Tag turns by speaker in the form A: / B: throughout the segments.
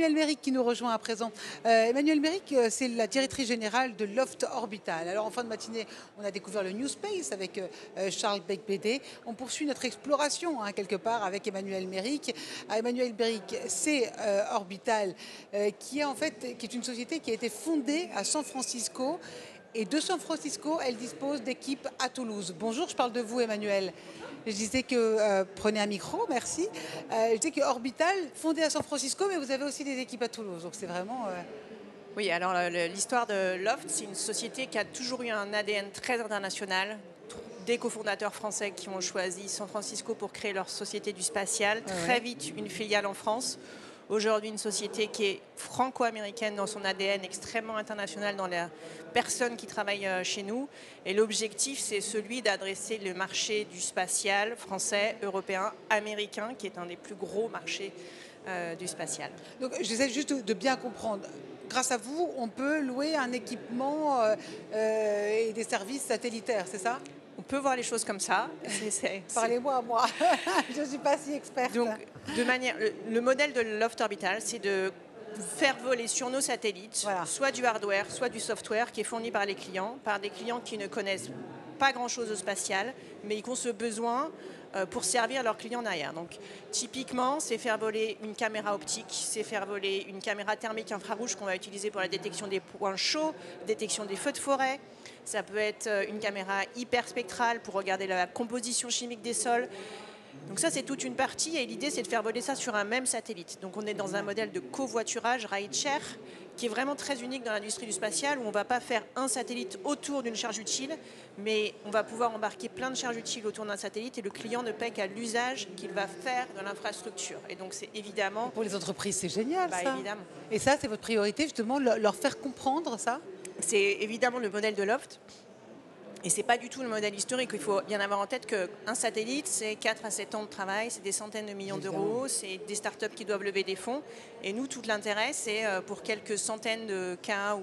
A: Emmanuelle Méric qui nous rejoint à présent. Emmanuelle Méric, c'est la directrice générale de Loft Orbital. Alors en fin de matinée, on a découvert le New Space avec Charles Becbédé. On poursuit notre exploration quelque part avec Emmanuelle Méric. Emmanuelle Méric, c'est Orbital qui est en fait qui est une société qui a été fondée à San Francisco. Et de San Francisco, elle dispose d'équipes à Toulouse. Bonjour, je parle de vous, Emmanuelle. Je disais que, prenez un micro, merci. Je disais que Orbital, fondé à San Francisco, mais vous avez aussi des équipes à Toulouse. Donc c'est vraiment...
B: Oui, alors l'histoire de Loft, c'est une société qui a toujours eu un ADN très international. Des cofondateurs français qui ont choisi San Francisco pour créer leur société du spatial. Très vite, une filiale en France. Aujourd'hui, une société qui est franco-américaine dans son ADN, extrêmement international dans les personnes qui travaillent chez nous. Et l'objectif, c'est celui d'adresser le marché du spatial français, européen, américain, qui est un des plus gros marchés du spatial.
A: Donc, j'essaie juste de bien comprendre. Grâce à vous, on peut louer un équipement et des services satellitaires, c'est ça ?
B: On peut voir les choses comme ça.
A: Parlez-moi à moi, je ne suis pas si experte.
B: Donc, le modèle de Loft Orbital, c'est de faire voler sur nos satellites, soit du hardware, soit du software qui est fourni par les clients, par des clients qui ne connaissent pas grand-chose au spatial, mais qui ont ce besoin pour servir leurs clients derrière. Donc, typiquement, c'est faire voler une caméra optique, c'est faire voler une caméra thermique infrarouge qu'on va utiliser pour la détection des points chauds, détection des feux de forêt. Ça peut être une caméra hyper spectrale pour regarder la composition chimique des sols. Donc ça, c'est toute une partie et l'idée, c'est de faire voler ça sur un même satellite. Donc on est dans un modèle de covoiturage, ride-share, qui est vraiment très unique dans l'industrie du spatial, où on ne va pas faire un satellite autour d'une charge utile, mais on va pouvoir embarquer plein de charges utiles autour d'un satellite et le client ne paie qu'à l'usage qu'il va faire de l'infrastructure. Et donc c'est évidemment...
A: Pour les entreprises, c'est génial ça.
B: Évidemment.
A: Et ça, c'est votre priorité, justement, leur faire comprendre ça ?
B: C'est évidemment le modèle de Loft. Et ce n'est pas du tout le modèle historique. Il faut bien avoir en tête qu'un satellite, c'est 4 à 7 ans de travail, c'est des centaines de millions d'euros, c'est des startups qui doivent lever des fonds. Et nous, tout l'intérêt, c'est pour quelques centaines de cas ou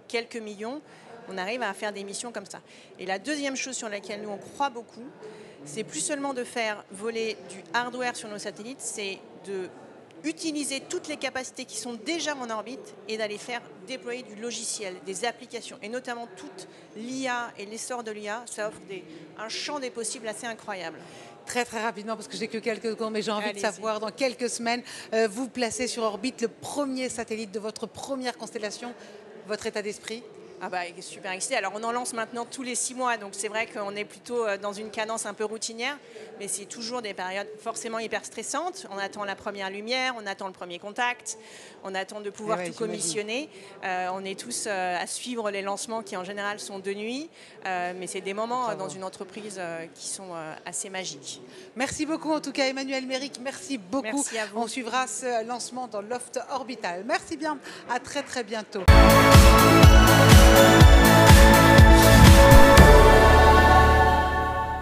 B: quelques millions, on arrive à faire des missions comme ça. Et la deuxième chose sur laquelle nous, on croit beaucoup, c'est plus seulement de faire voler du hardware sur nos satellites, c'est de utiliser toutes les capacités qui sont déjà en orbite et d'aller faire déployer du logiciel, des applications, et notamment toute l'IA et l'essor de l'IA, ça offre un champ des possibles assez incroyable.
A: Très très rapidement, parce que j'ai que quelques secondes, mais j'ai envie de savoir, dans quelques semaines, vous placez sur orbite le premier satellite de votre première constellation, votre état d'esprit ?
B: Ah bah, super excité. Alors on en lance maintenant tous les 6 mois, donc c'est vrai qu'on est plutôt dans une cadence un peu routinière, mais c'est toujours des périodes forcément hyper stressantes. On attend la première lumière, on attend le premier contact, on attend de pouvoir tout commissionner. On est tous à suivre les lancements qui en général sont de nuit, mais c'est des moments dans une entreprise qui sont assez magiques.
A: Merci beaucoup en tout cas Emmanuelle Méric, merci beaucoup.
B: Merci à vous.
A: On suivra ce lancement dans Loft Orbital. Merci bien, à très très bientôt.